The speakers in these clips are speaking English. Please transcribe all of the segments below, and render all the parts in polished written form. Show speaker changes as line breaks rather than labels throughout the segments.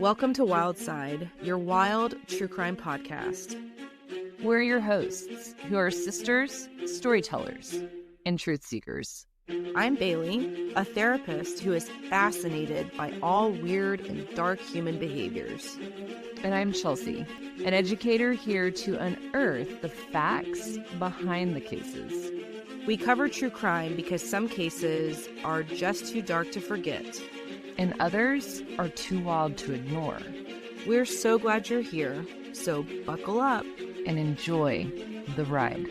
Welcome to Wild Side, your wild true crime podcast.
We're your hosts, who are sisters, storytellers, and truth seekers.
I'm Bailey, a therapist who is fascinated by all weird and dark human behaviors.
And I'm Chelsea, an educator here to unearth the facts behind the cases.
We cover true crime because some cases are just too dark to forget,
and others are too wild to ignore.
We're so glad you're here, so buckle up
and enjoy the ride.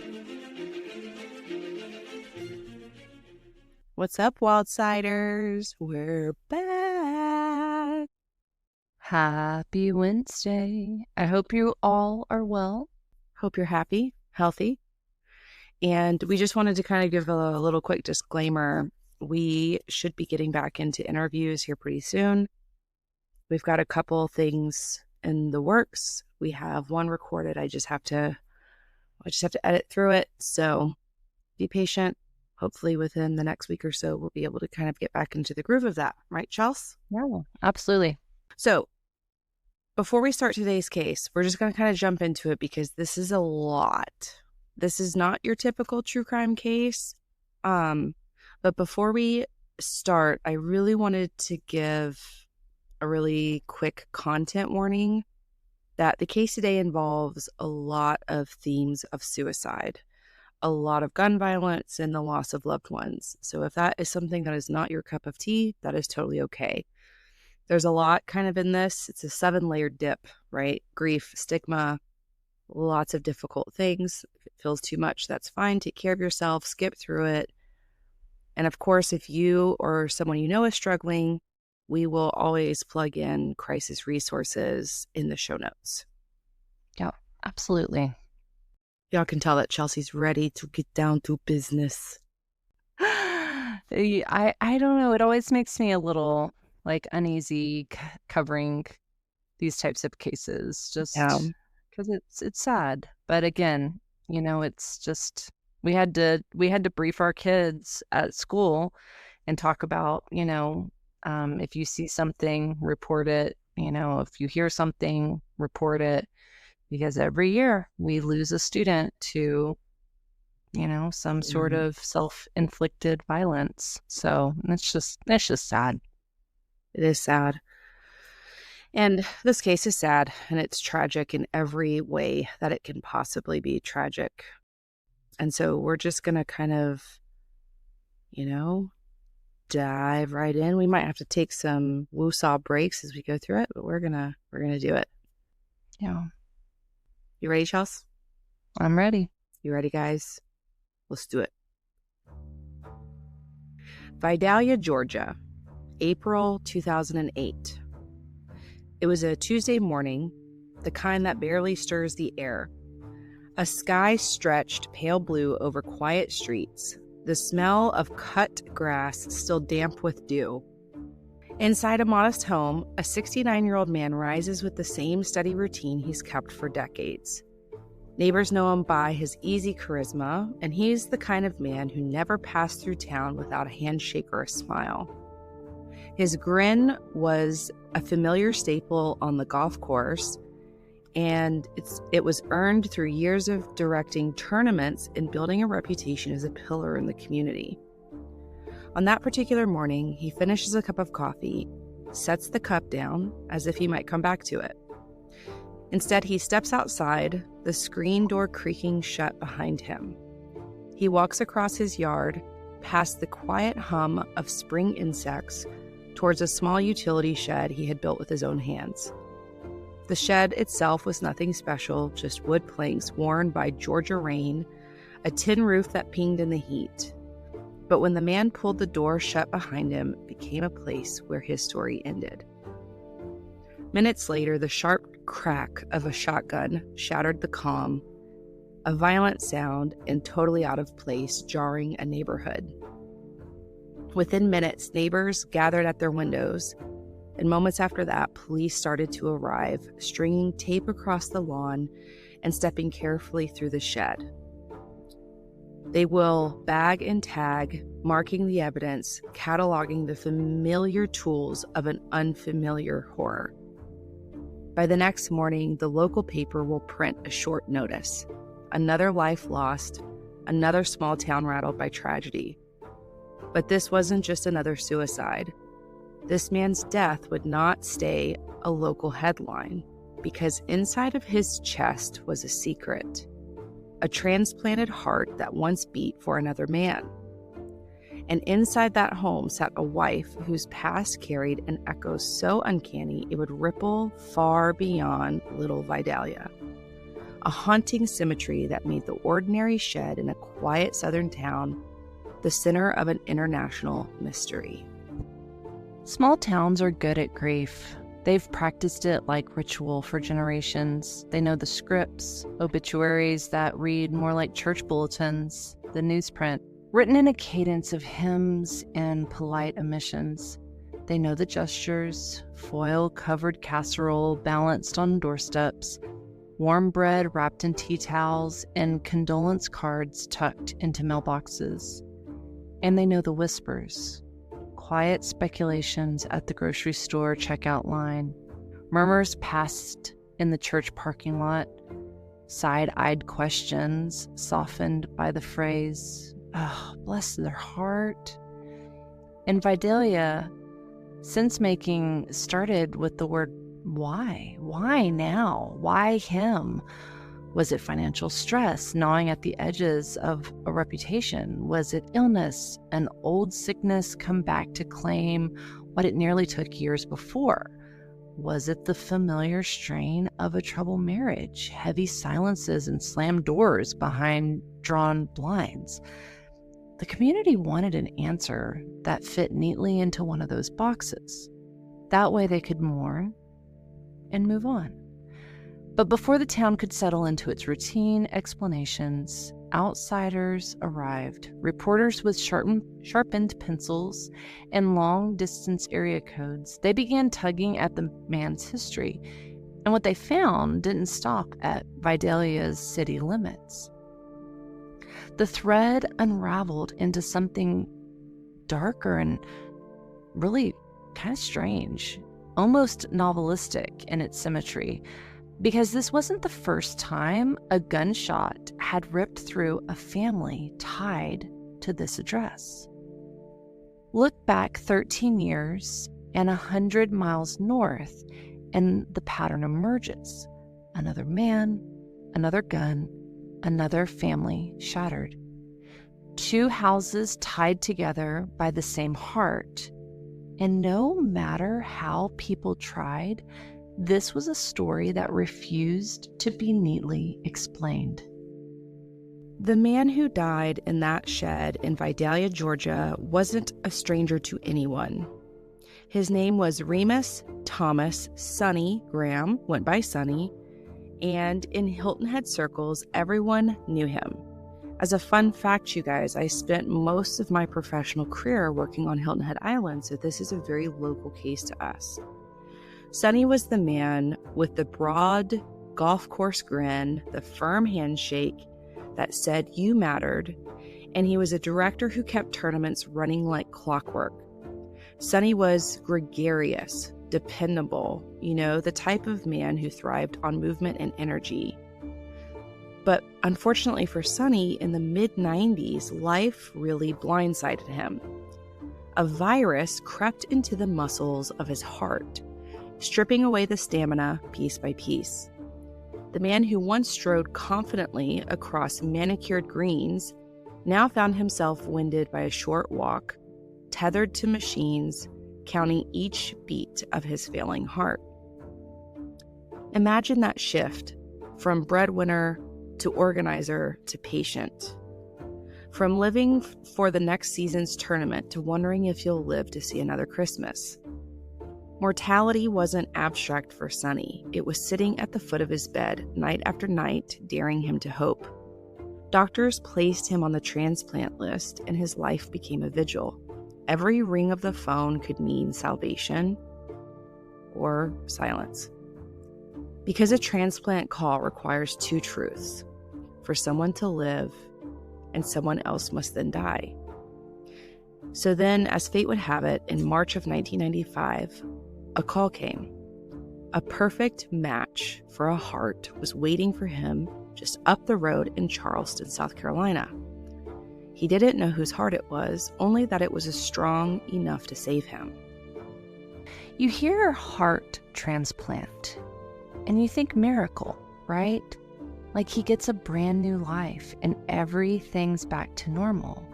What's up, Wildsiders? We're back.
Happy Wednesday. I hope you all are well.
Hope you're happy, healthy. And we just wanted to kind of give a little quick disclaimer. We should be getting back into interviews here pretty soon. We've got a couple things in the works. We have one recorded. I just have to edit through it. So be patient. Hopefully within the next week or so, we'll be able to kind of get back into the groove of that. Right, Chelsea?
Yeah, absolutely.
So before we start today's case, we're just going to kind of jump into it because this is a lot. This is not your typical true crime case. But before we start, I really wanted to give a really quick content warning that the case today involves a lot of themes of suicide, a lot of gun violence, and the loss of loved ones. So if that is something that is not your cup of tea, that is totally okay. There's a lot kind of in this. It's a 7-layered dip, right? Grief, stigma, lots of difficult things. If it feels too much, that's fine. Take care of yourself, skip through it. And of course, if you or someone you know is struggling, we will always plug in crisis resources in the show notes.
Yeah, absolutely.
Y'all can tell that Chelsea's ready to get down to business.
I don't know. It always makes me a little uneasy covering these types of cases, just because it's sad. But again, it's just we had to brief our kids at school and talk about, if you see something, report it. If you hear something, report it, because every year we lose a student to, some sort of self-inflicted violence. So it's just sad.
It is sad. And this case is sad, and it's tragic in every way that it can possibly be tragic. And so we're just going to kind of, dive right in. We might have to take some woo-saw breaks as we go through it, but we're gonna do it.
Yeah.
You ready, Chelsea?
I'm ready.
You ready, guys? Let's do it. Vidalia, Georgia, April 2008. It was a Tuesday morning, the kind that barely stirs the air. A sky stretched pale blue over quiet streets, the smell of cut grass still damp with dew. Inside a modest home, a 69-year-old man rises with the same steady routine he's kept for decades. Neighbors know him by his easy charisma, and he's the kind of man who never passed through town without a handshake or a smile. His grin was a familiar staple on the golf course, and it was earned through years of directing tournaments and building a reputation as a pillar in the community. On that particular morning, he finishes a cup of coffee, sets the cup down as if he might come back to it. Instead, he steps outside, the screen door creaking shut behind him. He walks across his yard, past the quiet hum of spring insects, towards a small utility shed he had built with his own hands. The shed itself was nothing special, just wood planks worn by Georgia rain, a tin roof that pinged in the heat. But when the man pulled the door shut behind him, it became a place where his story ended. Minutes later, the sharp crack of a shotgun shattered the calm, a violent sound and totally out of place, jarring a neighborhood. Within minutes, neighbors gathered at their windows, and moments after that, police started to arrive, stringing tape across the lawn and stepping carefully through the shed. They will bag and tag, marking the evidence, cataloging the familiar tools of an unfamiliar horror. By the next morning, the local paper will print a short notice. Another life lost, another small town rattled by tragedy. But this wasn't just another suicide. This man's death would not stay a local headline, because inside of his chest was a secret, a transplanted heart that once beat for another man. And inside that home sat a wife whose past carried an echo so uncanny it would ripple far beyond little Vidalia. A haunting symmetry that made the ordinary shed in a quiet southern town the center of an international mystery.
Small towns are good at grief. They've practiced it like ritual for generations. They know the scripts, obituaries that read more like church bulletins, the newsprint, written in a cadence of hymns and polite omissions. They know the gestures, foil-covered casserole balanced on doorsteps, warm bread wrapped in tea towels, and condolence cards tucked into mailboxes. And they know the whispers, quiet speculations at the grocery store checkout line, murmurs passed in the church parking lot, side-eyed questions softened by the phrase, "Oh, bless their heart." In Vidalia, sense-making started with the word why. Why now? Why him? Was it financial stress gnawing at the edges of a reputation? Was it illness, an old sickness come back to claim what it nearly took years before? Was it the familiar strain of a troubled marriage, heavy silences and slammed doors behind drawn blinds? The community wanted an answer that fit neatly into one of those boxes. That way they could mourn and move on. But before the town could settle into its routine explanations, outsiders arrived, reporters with sharpened pencils and long-distance area codes. They began tugging at the man's history, and what they found didn't stop at Vidalia's city limits. The thread unraveled into something darker and really kind of strange, almost novelistic in its symmetry, because this wasn't the first time a gunshot had ripped through a family tied to this address. Look back 13 years and 100 miles north, and the pattern emerges. Another man, another gun, another family shattered. Two houses tied together by the same heart. And no matter how people tried, this was a story that refused to be neatly explained.
The man who died in that shed in Vidalia, Georgia, wasn't a stranger to anyone. His name was Remus Thomas Sonny Graham, went by Sonny, and in Hilton Head circles, everyone knew him. As a fun fact, you guys, I spent most of my professional career working on Hilton Head Island, so this is a very local case to us. Sonny was the man with the broad golf course grin, the firm handshake that said you mattered, and he was a director who kept tournaments running like clockwork. Sonny was gregarious, dependable, the type of man who thrived on movement and energy. But unfortunately for Sonny, in the mid-90s, life really blindsided him. A virus crept into the muscles of his heart, stripping away the stamina piece by piece. The man who once strode confidently across manicured greens now found himself winded by a short walk, tethered to machines, counting each beat of his failing heart. Imagine that shift from breadwinner to organizer to patient. From living for the next season's tournament to wondering if you'll live to see another Christmas. Mortality wasn't abstract for Sonny. It was sitting at the foot of his bed, night after night, daring him to hope. Doctors placed him on the transplant list, and his life became a vigil. Every ring of the phone could mean salvation or silence. Because a transplant call requires two truths: for someone to live, and someone else must then die. So then, as fate would have it, in March of 1995, a call came. A perfect match for a heart was waiting for him just up the road in Charleston, South Carolina. He didn't know whose heart it was, only that it was strong enough to save him.
You hear heart transplant, and you think miracle, right? Like he gets a brand new life and everything's back to normal.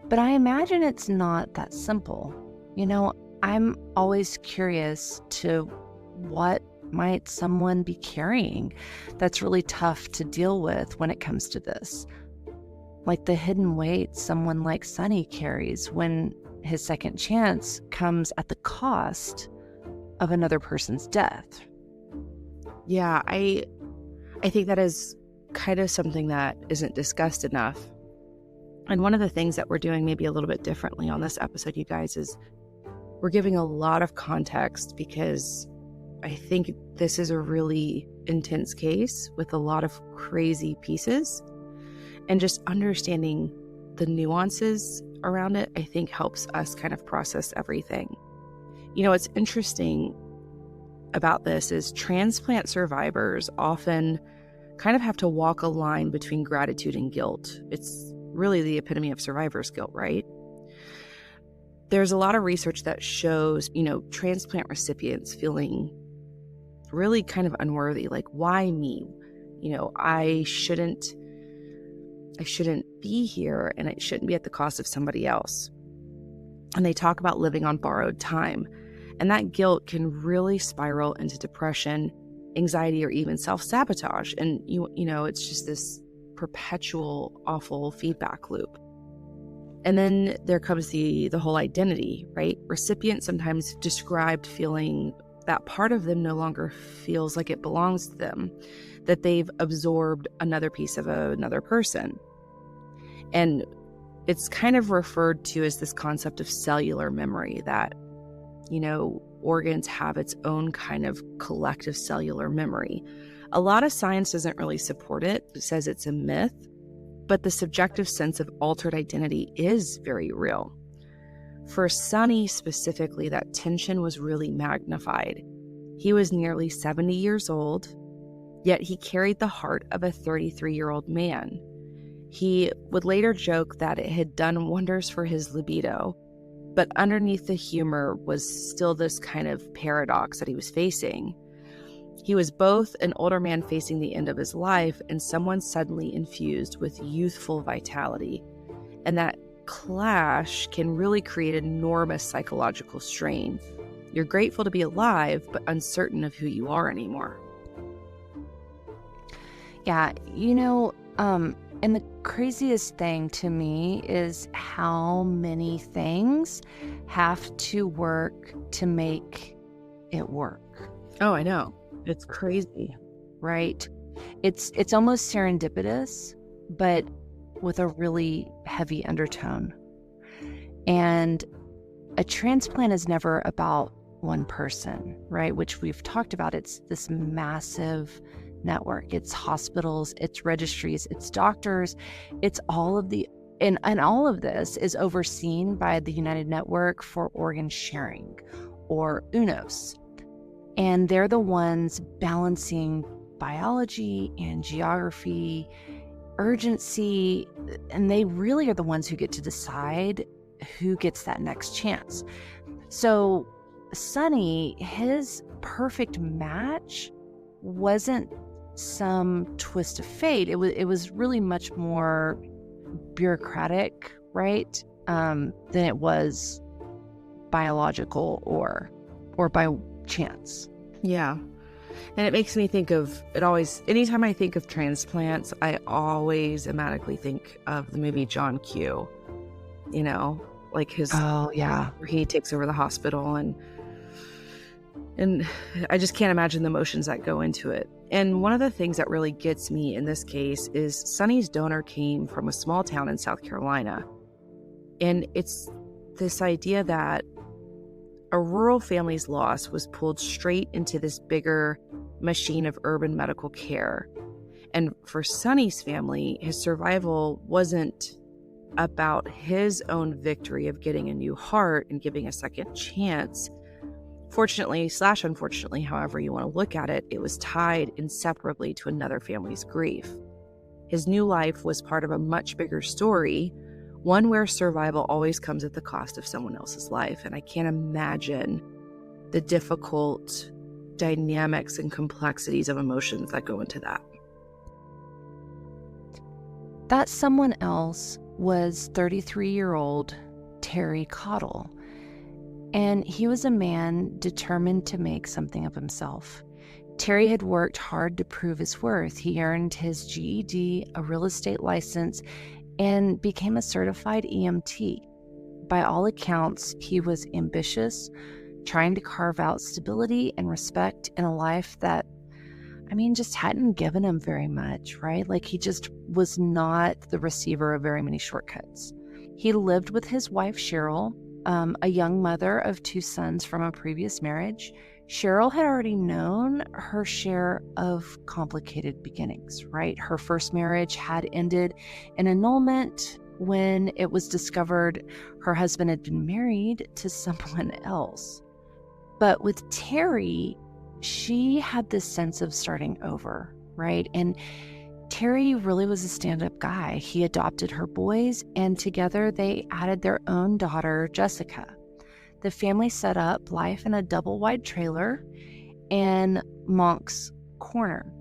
But I imagine it's not that simple. You know, I'm always curious to what might someone be carrying that's really tough to deal with when it comes to this. Like the hidden weight someone like Sonny carries when his second chance comes at the cost of another person's death.
Yeah, I think that is kind of something that isn't discussed enough. And one of the things that we're doing maybe a little bit differently on this episode, you guys, is we're giving a lot of context because I think this is a really intense case with a lot of crazy pieces. And just understanding the nuances around it, I think helps us kind of process everything. You know, what's interesting about this is transplant survivors often kind of have to walk a line between gratitude and guilt. It's really the epitome of survivor's guilt, right? There's a lot of research that shows, you know, transplant recipients feeling really kind of unworthy. Like, why me? You know, I shouldn't be here, and it shouldn't be at the cost of somebody else. And they talk about living on borrowed time. And that guilt can really spiral into depression, anxiety, or even self-sabotage. And you know, it's just this perpetual awful feedback loop. And then there comes the whole identity, right? Recipients sometimes described feeling that part of them no longer feels like it belongs to them, that they've absorbed another piece of another person. And it's kind of referred to as this concept of cellular memory, that, you know, organs have its own kind of collective cellular memory. A lot of science doesn't really support it. It says it's a myth, but the subjective sense of altered identity is very real. For Sonny specifically, that tension was really magnified. He was nearly 70 years old, yet he carried the heart of a 33-year-old man. He would later joke that it had done wonders for his libido, but underneath the humor was still this kind of paradox that he was facing. He was both an older man facing the end of his life and someone suddenly infused with youthful vitality. And that clash can really create enormous psychological strain. You're grateful to be alive, but uncertain of who you are anymore.
Yeah, you know, and the craziest thing to me is how many things have to work to make it work.
Oh, I know. It's crazy.
Right? It's almost serendipitous, but with a really heavy undertone. And a transplant is never about one person, right? Which we've talked about. It's this massive network. It's hospitals, it's registries, it's doctors, it's all of the, and all of this is overseen by the United Network for Organ Sharing, or UNOS. And they're the ones balancing biology and geography, urgency, and they really are the ones who get to decide who gets that next chance. So Sonny, his perfect match wasn't some twist of fate. It was really much more bureaucratic, right? Than it was biological or by chance.
Yeah. And it makes me think of it always, anytime I think of transplants, I always automatically think of the movie John Q. You know, like his,
oh yeah,
where he takes over the hospital, and I just can't imagine the emotions that go into it. And one of the things that really gets me in this case is Sonny's donor came from a small town in South Carolina. And it's this idea that a rural family's loss was pulled straight into this bigger machine of urban medical care. And for Sonny's family, his survival wasn't about his own victory of getting a new heart and giving a second chance. Fortunately/unfortunately, however you want to look at it, it was tied inseparably to another family's grief. His new life was part of a much bigger story, one where survival always comes at the cost of someone else's life. And I can't imagine the difficult dynamics and complexities of emotions that go into that.
That someone else was 33-year-old Terry Cottle, and he was a man determined to make something of himself. Terry had worked hard to prove his worth. He earned his GED, a real estate license, and became a certified EMT. By all accounts, he was ambitious, trying to carve out stability and respect in a life that, just hadn't given him very much, right? Like, he just was not the receiver of very many shortcuts. He lived with his wife, Cheryl, a young mother of 2 sons from a previous marriage. Cheryl had already known her share of complicated beginnings, right? Her first marriage had ended in annulment when it was discovered her husband had been married to someone else. But with Terry, she had this sense of starting over, right? And Terry really was a stand-up guy. He adopted her boys, and together they added their own daughter, Jessica. The family set up life in a double-wide trailer in Monk's Corner.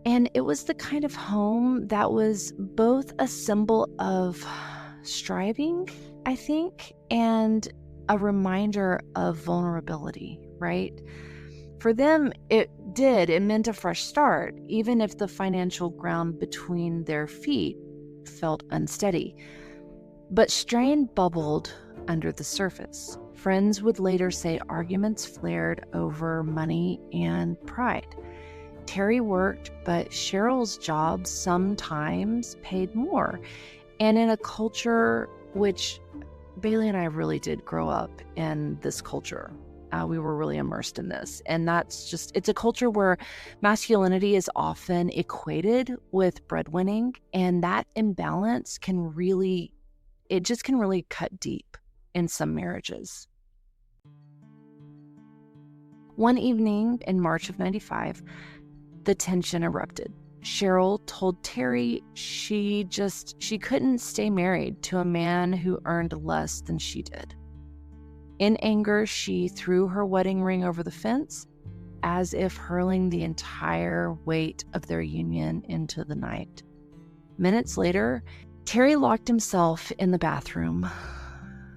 And it was the kind of home that was both a symbol of striving, I think, and a reminder of vulnerability, right? For them, it meant a fresh start, even if the financial ground between their feet felt unsteady. But strain bubbled under the surface. Friends would later say arguments flared over money and pride. Terry worked, but Cheryl's job sometimes paid more. And in a culture which Bailey and I really did grow up in this culture. We were really immersed in this. And it's a culture where masculinity is often equated with breadwinning. And that imbalance can really cut deep in some marriages. One evening in March of 95, the tension erupted. Cheryl told Terry she couldn't stay married to a man who earned less than she did. In anger, she threw her wedding ring over the fence, as if hurling the entire weight of their union into the night. Minutes later, Terry locked himself in the bathroom.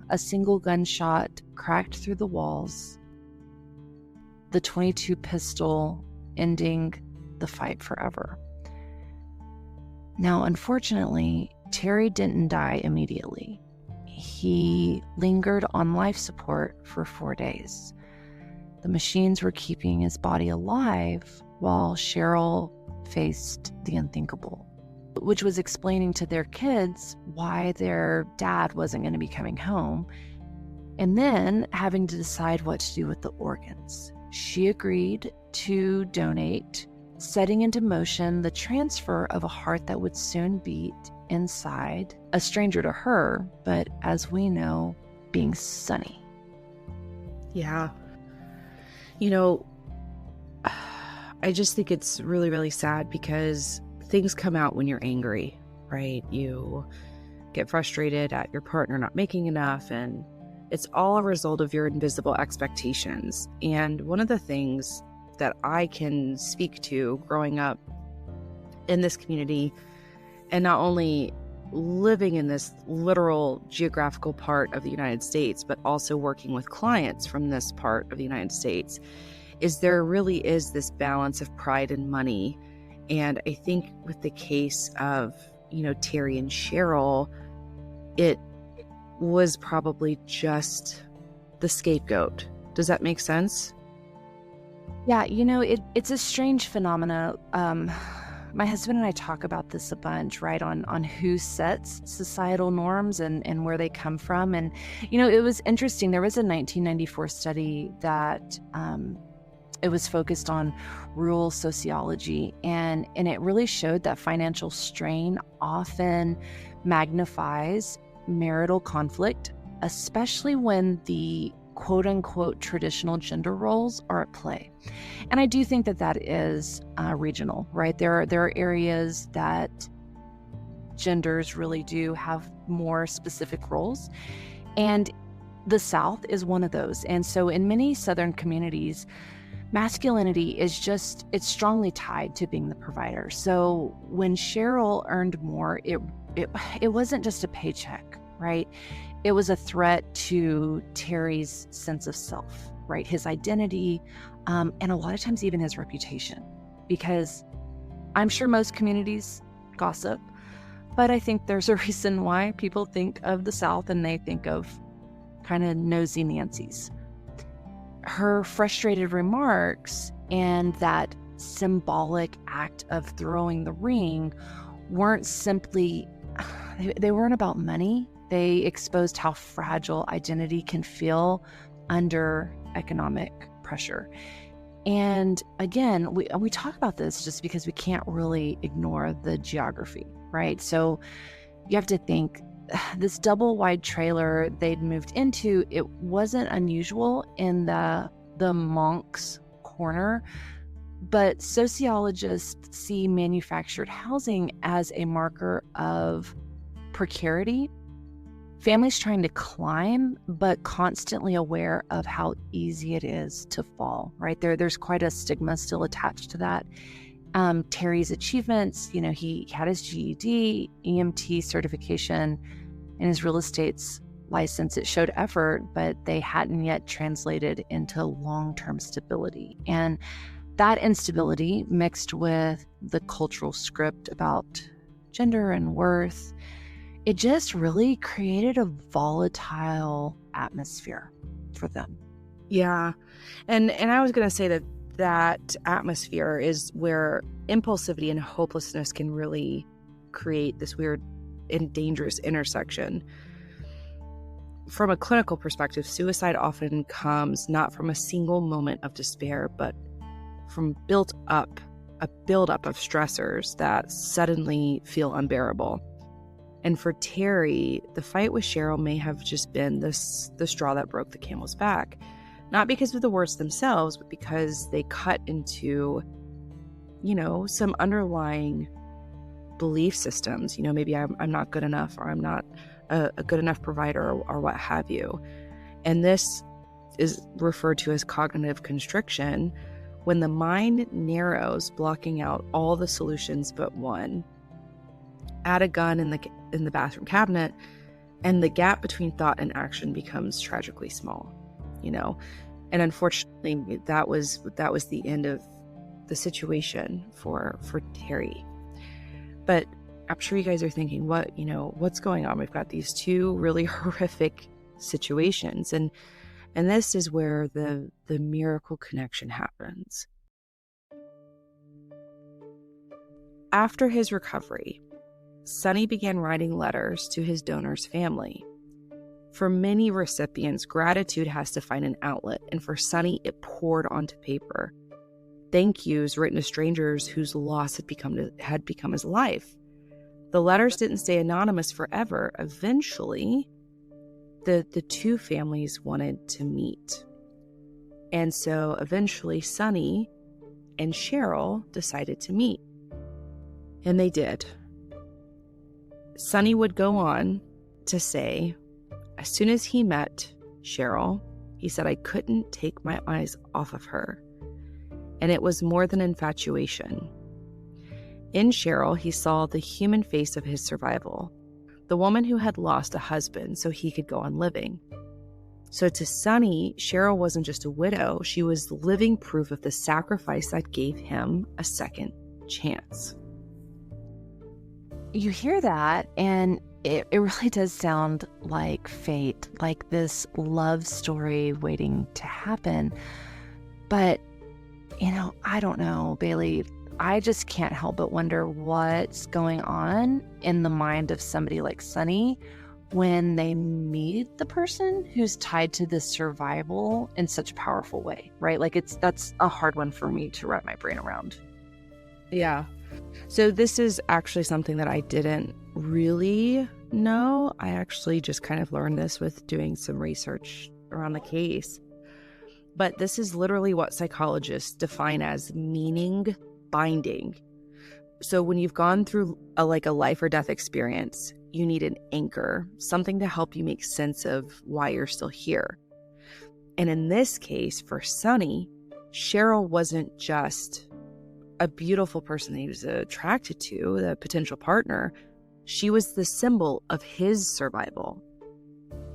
A single gunshot cracked through the walls, the .22 pistol ending the fight forever. Now, unfortunately, Terry didn't die immediately. He lingered on life support for 4 days. The machines were keeping his body alive while Cheryl faced the unthinkable, which was explaining to their kids why their dad wasn't going to be coming home, and then having to decide what to do with the organs. She agreed to donate, setting into motion the transfer of a heart that would soon beat inside a stranger to her, but as we know, being Sonny.
Yeah. I just think it's really, really sad because things come out when you're angry, right? You get frustrated at your partner not making enough, and it's all a result of your invisible expectations. And one of the things that I can speak to growing up in this community, and not only living in this literal geographical part of the United States, but also working with clients from this part of the United States, is there really is this balance of pride and money. And I think with the case of, Terry and Cheryl, it was probably just the scapegoat. Does that make sense?
Yeah, it's a strange phenomena. My husband and I talk about this a bunch, right, on who sets societal norms and where they come from. And, it was interesting. There was a 1994 study that it was focused on rural sociology, and it really showed that financial strain often magnifies marital conflict, especially when the quote unquote traditional gender roles are at play. And I do think that that is regional, right? There are areas that genders really do have more specific roles. And the South is one of those. And so in many Southern communities, masculinity is it's strongly tied to being the provider. So when Cheryl earned more, it wasn't just a paycheck, right? It was a threat to Terry's sense of self, right? His identity, and a lot of times even his reputation. Because I'm sure most communities gossip, but I think there's a reason why people think of the South and they think of kind of nosy Nancy's. Her frustrated remarks and that symbolic act of throwing the ring weren't simply, they weren't about money. They exposed how fragile identity can feel under economic pressure. And again, we talk about this just because we can't really ignore the geography, right? So you have to think this double wide trailer they'd moved into, it wasn't unusual in the Monk's Corner, but sociologists see manufactured housing as a marker of precarity. Families trying to climb, but constantly aware of how easy it is to fall, right? There's quite a stigma still attached to that. Terry's achievements, he had his GED, EMT certification, and his real estate's license. It showed effort, but they hadn't yet translated into long-term stability. And that instability mixed with the cultural script about gender and worth, it just really created a volatile atmosphere for them.
Yeah. And I was going to say that atmosphere is where impulsivity and hopelessness can really create this weird and dangerous intersection. From a clinical perspective, suicide often comes not from a single moment of despair, but from a buildup of stressors that suddenly feel unbearable. And for Terry, the fight with Cheryl may have just been the straw that broke the camel's back. Not because of the words themselves, but because they cut into, some underlying belief systems. Maybe I'm not good enough, or I'm not a good enough provider, or what have you. And this is referred to as cognitive constriction, when the mind narrows, blocking out all the solutions but one. Add a gun in the bathroom cabinet, and the gap between thought and action becomes tragically small, And unfortunately, that was the end of the situation for Terry. But I'm sure you guys are thinking, what's going on? We've got these two really horrific situations, and this is where the miracle connection happens. After his recovery, Sonny began writing letters to his donor's family. For many recipients, gratitude has to find an outlet, and for Sonny, it poured onto paper. Thank yous written to strangers whose loss had become his life. The letters didn't stay anonymous forever. Eventually, the two families wanted to meet. And so eventually, Sonny and Cheryl decided to meet. And they did. Sonny would go on to say, as soon as he met Cheryl, he said, I couldn't take my eyes off of her. And it was more than infatuation. In Cheryl, he saw the human face of his survival, the woman who had lost a husband so he could go on living. So to Sonny, Cheryl wasn't just a widow, she was living proof of the sacrifice that gave him a second chance.
You hear that, and it really does sound like fate, like this love story waiting to happen. But, I don't know, Bailey. I just can't help but wonder what's going on in the mind of somebody like Sonny when they meet the person who's tied to this survival in such a powerful way, right? Like that's a hard one for me to wrap my brain around.
Yeah. So this is actually something that I didn't really know. I actually just kind of learned this with doing some research around the case. But this is literally what psychologists define as meaning binding. So when you've gone through a life or death experience, you need an anchor, something to help you make sense of why you're still here. And in this case, for Sonny, Cheryl wasn't just a beautiful person that he was attracted to, the potential partner. She was the symbol of his survival.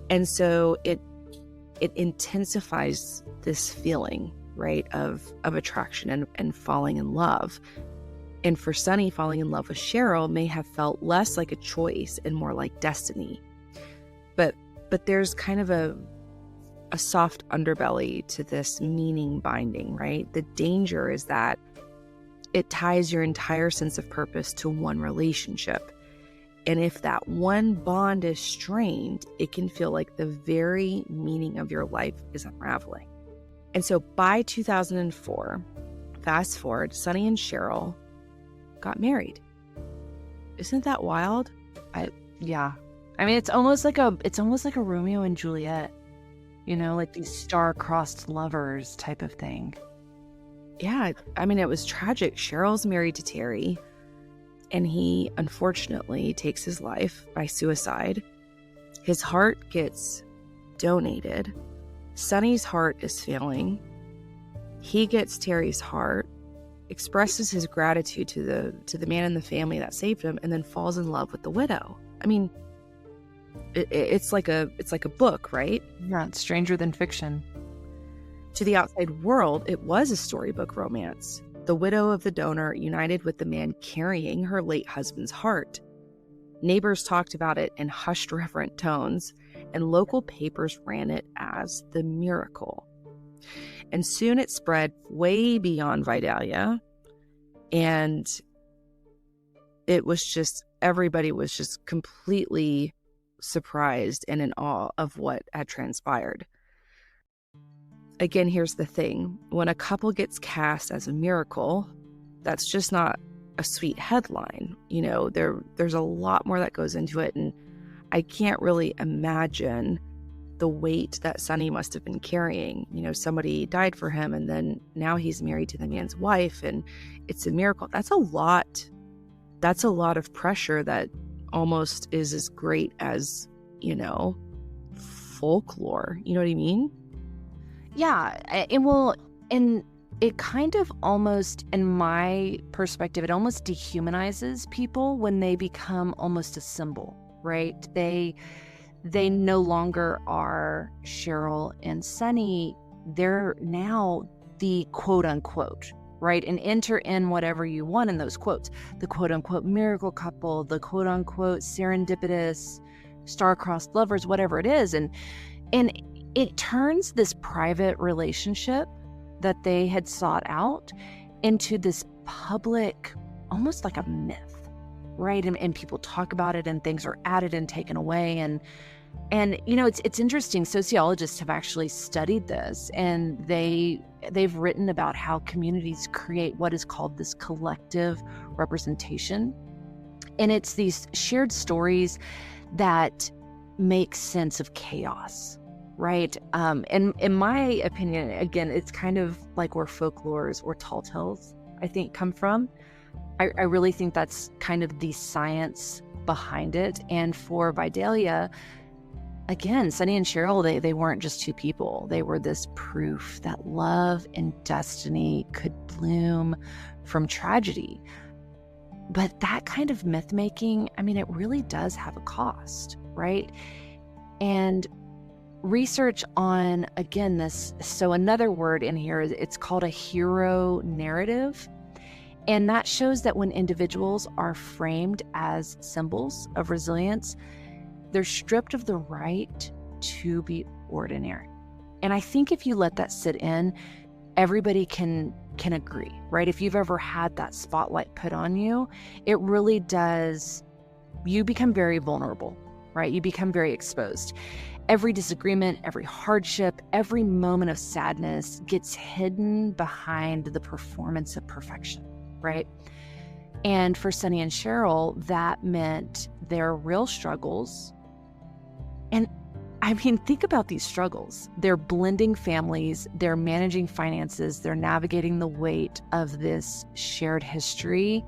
And so it intensifies this feeling, right, of attraction and falling in love. And for Sonny, falling in love with Cheryl may have felt less like a choice and more like destiny. But there's kind of a soft underbelly to this meaning binding, right? The danger is that it ties your entire sense of purpose to one relationship. And if that one bond is strained, it can feel like the very meaning of your life is unraveling. And so by 2004, fast forward, Sonny and Cheryl got married. Isn't that wild?
Yeah. I mean, it's almost like a Romeo and Juliet, like these star-crossed lovers type of thing.
Yeah. I mean, it was tragic. Cheryl's married to Terry, and he unfortunately takes his life by suicide. His heart gets donated. Sonny's heart is failing. He gets Terry's heart, expresses his gratitude to the man in the family that saved him, and then falls in love with the widow. I mean, it's like a book, right?
Yeah, it's stranger than fiction.
To the outside world, it was a storybook romance. The widow of the donor united with the man carrying her late husband's heart. Neighbors talked about it in hushed, reverent tones, and local papers ran it as the miracle. And soon it spread way beyond Vidalia, and everybody was just completely surprised and in awe of what had transpired. Again, here's the thing. When a couple gets cast as a miracle, that's just not a sweet headline. There's a lot more that goes into it, and I can't really imagine the weight that Sonny must have been carrying. Somebody died for him, and then now he's married to the man's wife, and it's a miracle. That's a lot. That's a lot of pressure that almost is as great as, folklore. You know what I mean?
Yeah. And it kind of almost, in my perspective, it almost dehumanizes people when they become almost a symbol, right? They no longer are Cheryl and Sonny. They're now the quote unquote, right? And enter in whatever you want in those quotes. The quote unquote miracle couple, the quote unquote serendipitous star-crossed lovers, whatever it is. And it turns this private relationship that they had sought out into this public, almost like a myth, right? And people talk about it, and things are added and taken away. And it's interesting. Sociologists have actually studied this, and they've written about how communities create what is called this collective representation. And it's these shared stories that make sense of chaos, right? And in my opinion, again, it's kind of like where folklores or tall tales, I think, come from. I really think that's kind of the science behind it. And for Vidalia, again, Sonny and Cheryl, they weren't just two people. They were this proof that love and destiny could bloom from tragedy. But that kind of myth making, I mean, it really does have a cost, right? And research on, again, this, so another word in here, it's called a hero narrative. And that shows that when individuals are framed as symbols of resilience, they're stripped of the right to be ordinary. And I think if you let that sit in, everybody can agree, right? If you've ever had that spotlight put on you, it really does, you become very vulnerable, right? You become very exposed. Every disagreement, every hardship, every moment of sadness gets hidden behind the performance of perfection, right? And for Sonny and Cheryl, that meant their real struggles. And I mean, think about these struggles. They're blending families, they're managing finances, they're navigating the weight of this shared history.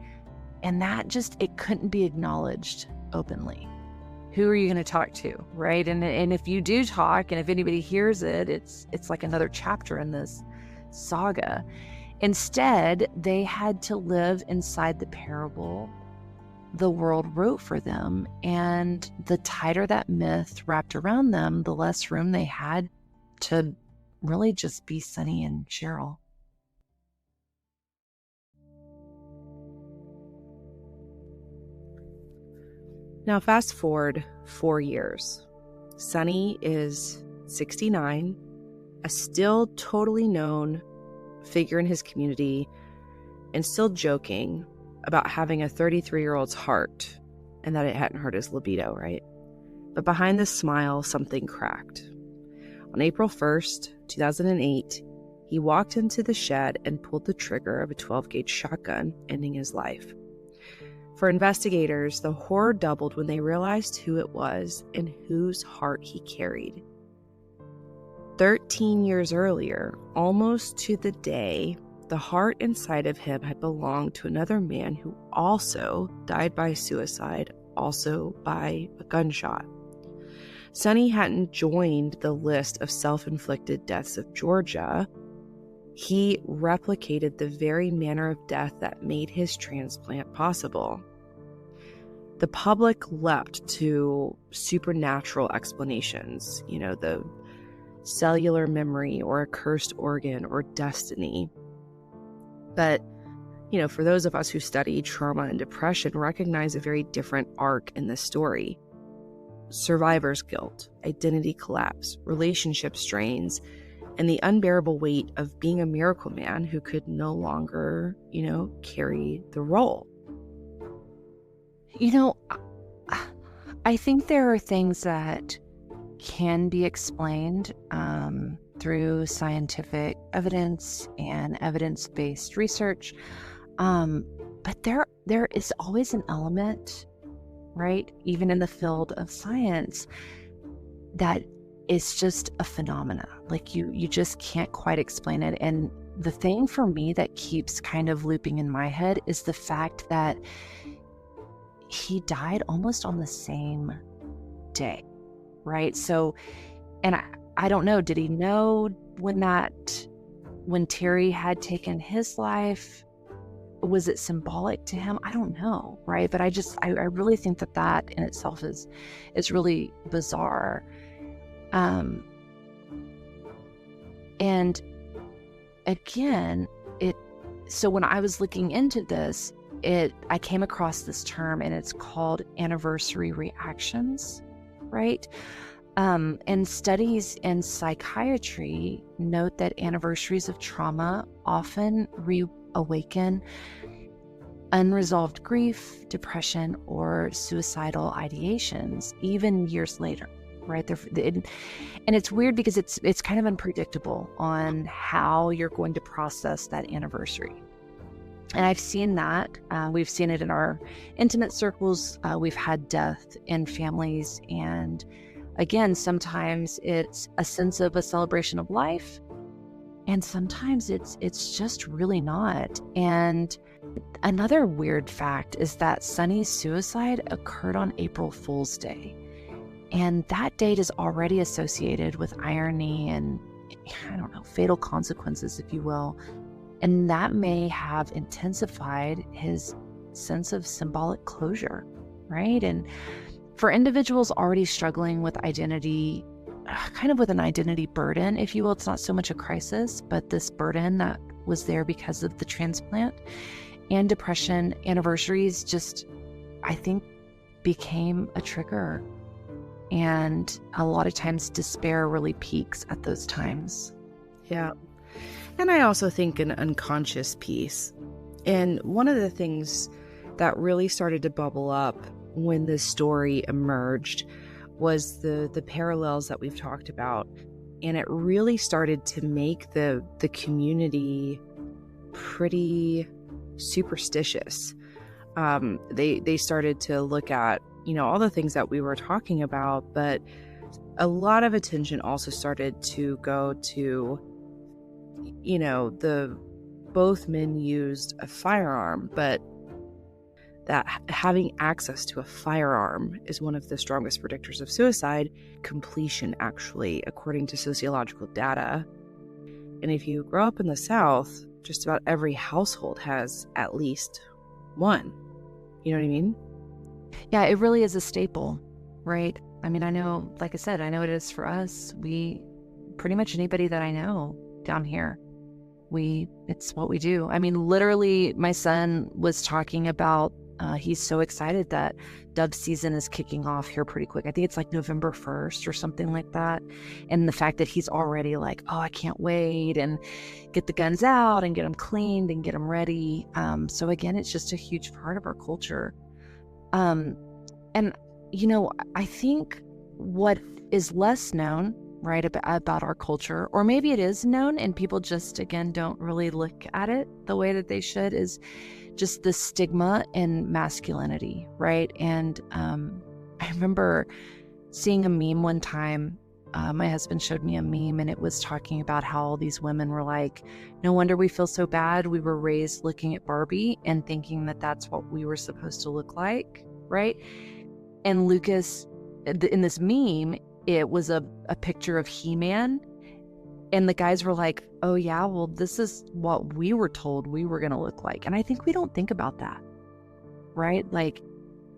And that just, it couldn't be acknowledged openly. Who are you going to talk to, right? And if you do talk, and if anybody hears it, it's like another chapter in this saga. Instead, they had to live inside the parable the world wrote for them. And the tighter that myth wrapped around them, the less room they had to really just be Sonny and Cheryl.
Now, fast forward 4 years. Sonny is 69, a still totally known figure in his community, and still joking about having a 33-year-old's heart and that it hadn't hurt his libido, right? But behind this smile, something cracked. On April 1st, 2008, he walked into the shed and pulled the trigger of a 12-gauge shotgun, ending his life. For investigators, the horror doubled when they realized who it was and whose heart he carried. 13 years earlier, almost to the day, the heart inside of him had belonged to another man who also died by suicide, also by a gunshot. Sonny hadn't joined the list of self-inflicted deaths of Georgia. He replicated the very manner of death that made his transplant possible. The public leapt to supernatural explanations, the cellular memory or a cursed organ or destiny. But, for those of us who study trauma and depression, recognize a very different arc in this story. Survivor's guilt, identity collapse, relationship strains, and the unbearable weight of being a miracle man who could no longer, carry the role.
I think there are things that can be explained through scientific evidence and evidence-based research. But there is always an element, right, even in the field of science, that is just a phenomena. Like you just can't quite explain it. And the thing for me that keeps kind of looping in my head is the fact that he died almost on the same day, right? So, and I don't know, did he know when Terry had taken his life? Was it symbolic to him? I don't know, right? But I really think that in itself is really bizarre. And again, so when I was looking into this, I came across this term, and it's called anniversary reactions, right? And studies in psychiatry note that anniversaries of trauma often reawaken unresolved grief, depression, or suicidal ideations, even years later, right? And it's weird because it's kind of unpredictable on how you're going to process that anniversary. And I've seen that. We've seen it in our intimate circles. We've had death in families. And again, sometimes it's a sense of a celebration of life. And sometimes it's just really not. And another weird fact is that Sonny's suicide occurred on April Fool's Day. And that date is already associated with irony and, fatal consequences, if you will. And that may have intensified his sense of symbolic closure, right? And for individuals already struggling with identity, kind of with an identity burden, if you will, it's not so much a crisis, but this burden that was there because of the transplant and depression, anniversaries just, I think, became a trigger. And a lot of times despair really peaks at those times.
Yeah. And I also think an unconscious piece. And one of the things that really started to bubble up when this story emerged was the parallels that we've talked about. And it really started to make the community pretty superstitious they started to look at, all the things that we were talking about, but a lot of attention also started to go to, both men used a firearm, but that having access to a firearm is one of the strongest predictors of suicide completion, actually, according to sociological data. And if you grow up in the South, just about every household has at least one. You know what I mean?
Yeah, it really is a staple, right? I mean, I know, like I said, I know it is for us. Pretty much anybody that I know down here, it's what we do. I mean, literally, my son was talking about, he's so excited that dove season is kicking off here pretty quick. I think it's like November 1st or something like that. And the fact that he's already like, oh, I can't wait, and get the guns out and get them cleaned and get them ready. So again, it's just a huge part of our culture. And, I think what is less known, right, about our culture, or maybe it is known and people just, again, don't really look at it the way that they should, is just the stigma in masculinity, right? And I remember seeing a meme one time. My husband showed me a meme, and it was talking about how all these women were like, no wonder we feel so bad. We were raised looking at Barbie and thinking that that's what we were supposed to look like, right? And Lucas, in this meme, it was a picture of He-Man. And the guys were like, oh yeah, well, this is what we were told we were going to look like. And I think we don't think about that, right? Like,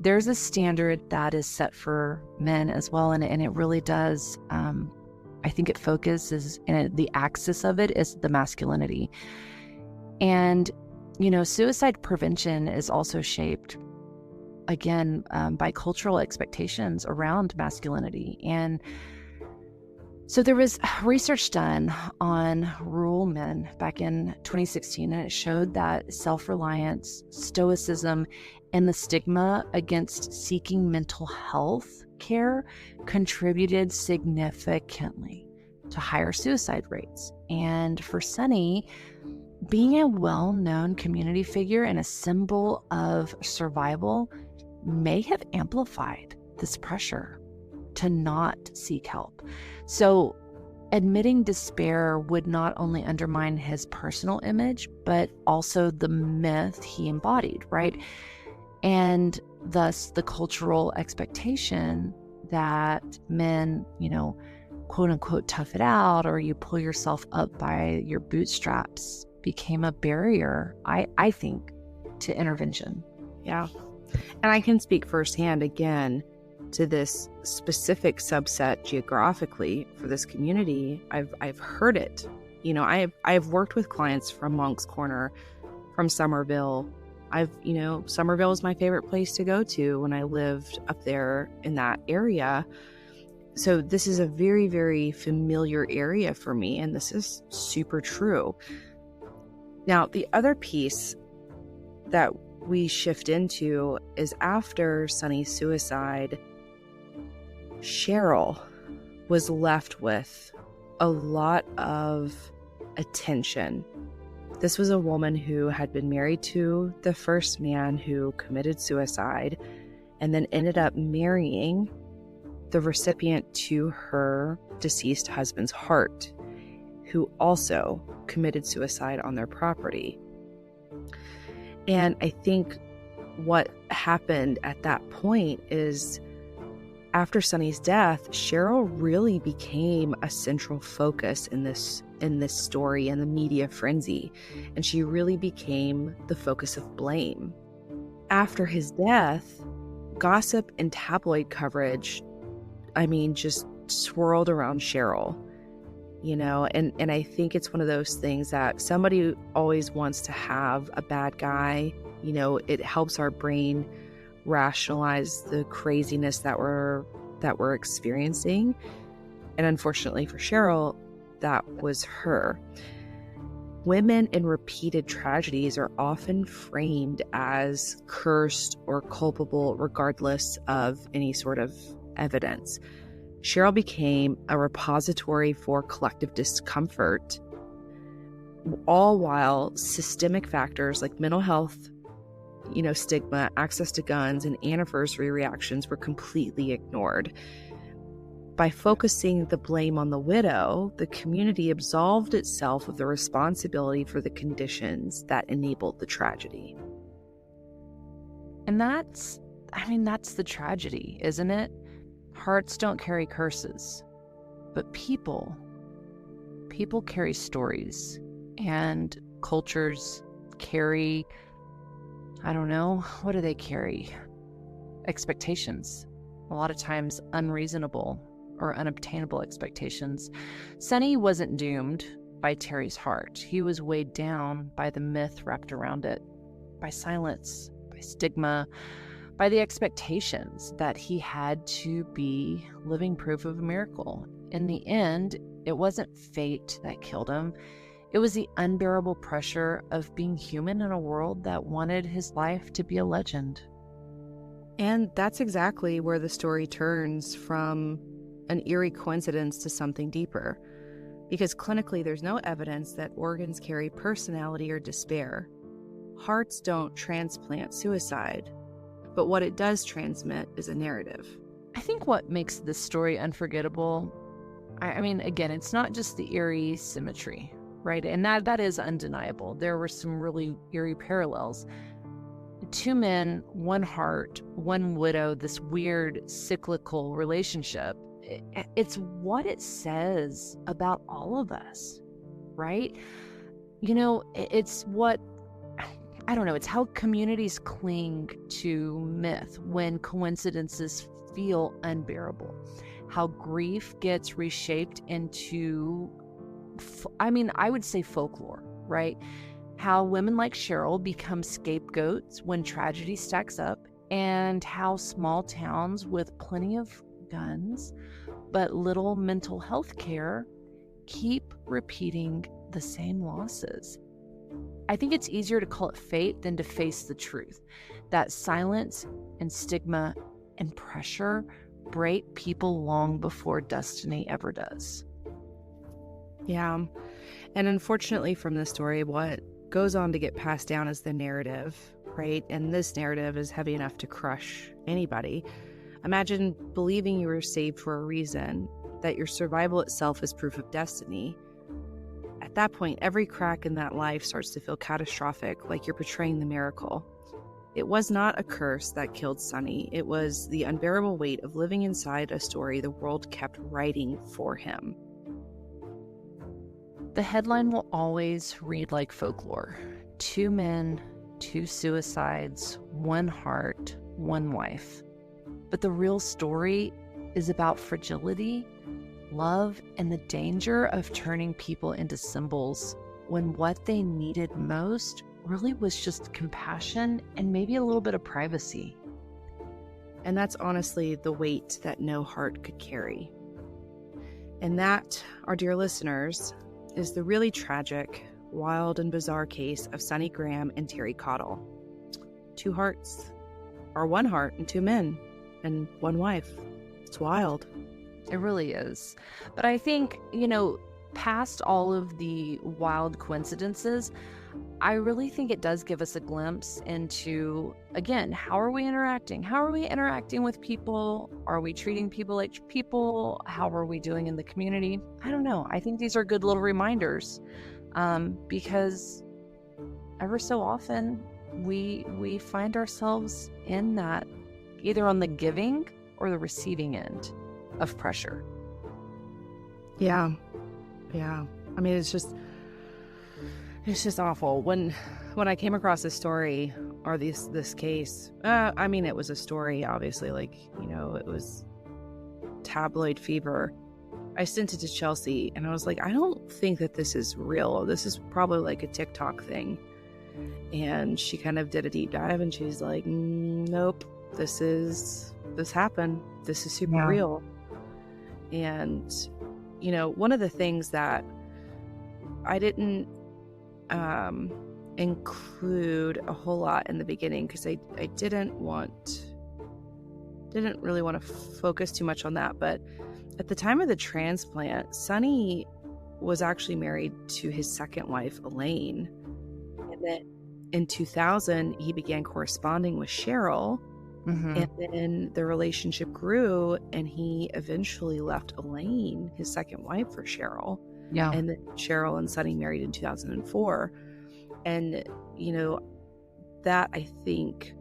there's a standard that is set for men as well. And it really does, I think it focuses, and the axis of it is the masculinity. And, suicide prevention is also shaped, again, by cultural expectations around masculinity. And so there was research done on rural men back in 2016, and it showed that self-reliance, stoicism, and the stigma against seeking mental health care contributed significantly to higher suicide rates. And for Sonny, being a well-known community figure and a symbol of survival may have amplified this pressure to not seek help. So admitting despair would not only undermine his personal image, but also the myth he embodied, right? And thus the cultural expectation that men, quote unquote, tough it out, or you pull yourself up by your bootstraps, became a barrier, I think, to intervention.
Yeah. And I can speak firsthand, again, to this specific subset geographically for this community. I've heard it. I've worked with clients from Moncks Corner, from Somerville. Somerville is my favorite place to go to when I lived up there in that area. So this is a very, very familiar area for me, and this is super true. Now, the other piece that we shift into is after Sonny's suicide, Cheryl was left with a lot of attention. This was a woman who had been married to the first man who committed suicide, and then ended up marrying the recipient to her deceased husband's heart, who also committed suicide on their property. And I think what happened at that point is, after Sonny's death, Cheryl really became a central focus in this story and the media frenzy, and she really became the focus of blame. After his death, gossip and tabloid coverage, just swirled around Cheryl, and I think it's one of those things that somebody always wants to have a bad guy. It helps our brain rationalize the craziness that we're experiencing. And unfortunately for Cheryl, that was her. Women in repeated tragedies are often framed as cursed or culpable regardless of any sort of evidence. Cheryl became a repository for collective discomfort, all while systemic factors like mental health, stigma, access to guns, and anniversary reactions were completely ignored. By focusing the blame on the widow, the community absolved itself of the responsibility for the conditions that enabled the tragedy.
And that's the tragedy, isn't it? Hearts don't carry curses, but people carry stories, and cultures carry, I don't know, what do they carry? Expectations. A lot of times unreasonable or unobtainable expectations. Sonny wasn't doomed by Terry's heart. He was weighed down by the myth wrapped around it, by silence, by stigma, by the expectations that he had to be living proof of a miracle. In the end, it wasn't fate that killed him. It was the unbearable pressure of being human in a world that wanted his life to be a legend.
And that's exactly where the story turns from an eerie coincidence to something deeper. Because clinically, there's no evidence that organs carry personality or despair. Hearts don't transplant suicide, but what it does transmit is a narrative.
I think what makes this story unforgettable, again, it's not just the eerie symmetry, right? And that is undeniable. There were some really eerie parallels. 2 men, 1 heart, 1 widow, this weird cyclical relationship. It's what it says about all of us, right? It's what, I don't know, it's how communities cling to myth when coincidences feel unbearable. How grief gets reshaped into, I would say folklore, right? How women like Cheryl become scapegoats when tragedy stacks up, and how small towns with plenty of guns but little mental health care keep repeating the same losses. I think it's easier to call it fate than to face the truth. That silence and stigma and pressure break people long before destiny ever does.
Yeah. And unfortunately from this story, what goes on to get passed down is the narrative, right? And this narrative is heavy enough to crush anybody. Imagine believing you were saved for a reason, that your survival itself is proof of destiny. At that point, every crack in that life starts to feel catastrophic, like you're betraying the miracle. It was not a curse that killed Sonny. It was the unbearable weight of living inside a story the world kept writing for him.
The headline will always read like folklore. 2 men, 2 suicides, 1 heart, 1 wife. But the real story is about fragility, love, and the danger of turning people into symbols when what they needed most really was just compassion and maybe a little bit of privacy.
And that's honestly the weight that no heart could carry. And that, our dear listeners, is the really tragic, wild, and bizarre case of Sonny Graham and Terry Cottle. 2 hearts, or 1 heart and 2 men, and 1 wife. It's wild.
It really is. But I think, past all of the wild coincidences, I really think it does give us a glimpse into, again, how are we interacting? How are we interacting with people? Are we treating people like people? How are we doing in the community? I don't know. I think these are good little reminders, because ever so often we find ourselves in that, either on the giving or the receiving end of pressure.
Yeah. I mean, it's just awful. When I came across this story or this case, it was a story, obviously, it was tabloid fever. I sent it to Chelsea and I was like, I don't think that this is real. This is probably like a TikTok thing. And she kind of did a deep dive and she's like, nope, this happened. This is super real. And, one of the things that I didn't include a whole lot in the beginning, because I didn't really want to focus too much on that, but at the time of the transplant, Sonny was actually married to his second wife, Elaine. And then in 2000, he began corresponding with Cheryl. And then the relationship grew, and he eventually left Elaine, his second wife, for Cheryl.
Yeah.
And then Cheryl and Sonny married in 2004. And, that I think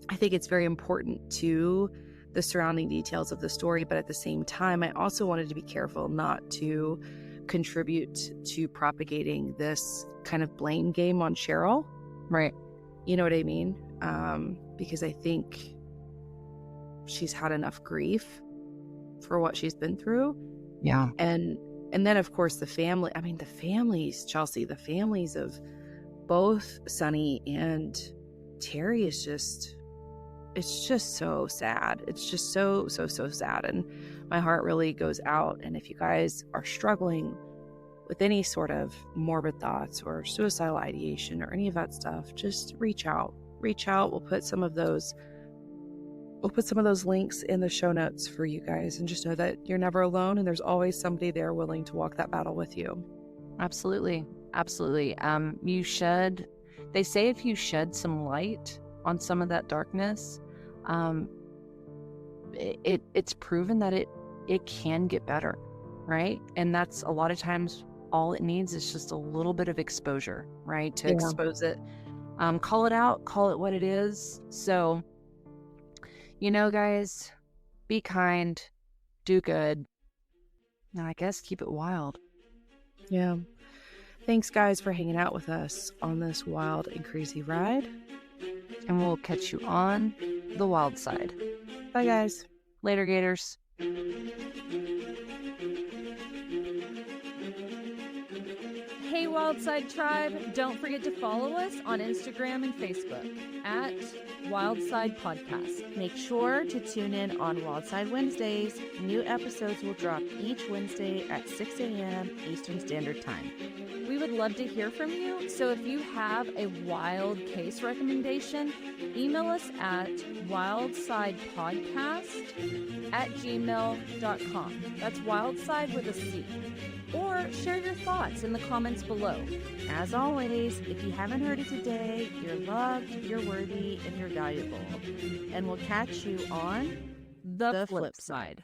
it's very important to the surrounding details of the story. But at the same time, I also wanted to be careful not to contribute to propagating this kind of blame game on Cheryl.
Right.
You know what I mean? Because I think she's had enough grief for what she's been through.
Yeah.
And then, of course, the family. I mean, the families, Chelsea, the families of both Sonny and Terry it's just so sad. It's just so sad. And my heart really goes out. And if you guys are struggling with any sort of morbid thoughts or suicidal ideation or any of that stuff, just reach out. We'll put some of those links in the show notes for you guys, and just know that you're never alone, and there's always somebody there willing to walk that battle with you.
Absolutely. You should, they say, if you shed some light on some of that darkness, it's proven that it can get better, right? And that's a lot of times all it needs is just a little bit of exposure, right? To expose it. Call it out, call it what it is. So, guys, be kind, do good, and I guess keep it wild.
Yeah. Thanks, guys, for hanging out with us on this wild and crazy ride.
And we'll catch you on the wild side.
Bye, guys.
Later, Gators.
Hey, Wildside Tribe, don't forget to follow us on Instagram and Facebook at Wildside Podcast. Make sure to tune in on Wildside Wednesdays. New episodes will drop each Wednesday at 6 a.m. Eastern Standard Time. We would love to hear from you, so if you have a wild case recommendation, email us at wildsidepodcast@gmail.com. That's wildside with a C. Or share your thoughts in the comments below. As always, if you haven't heard it today, you're loved, you're worthy, and you're valuable. And we'll catch you on the flip side.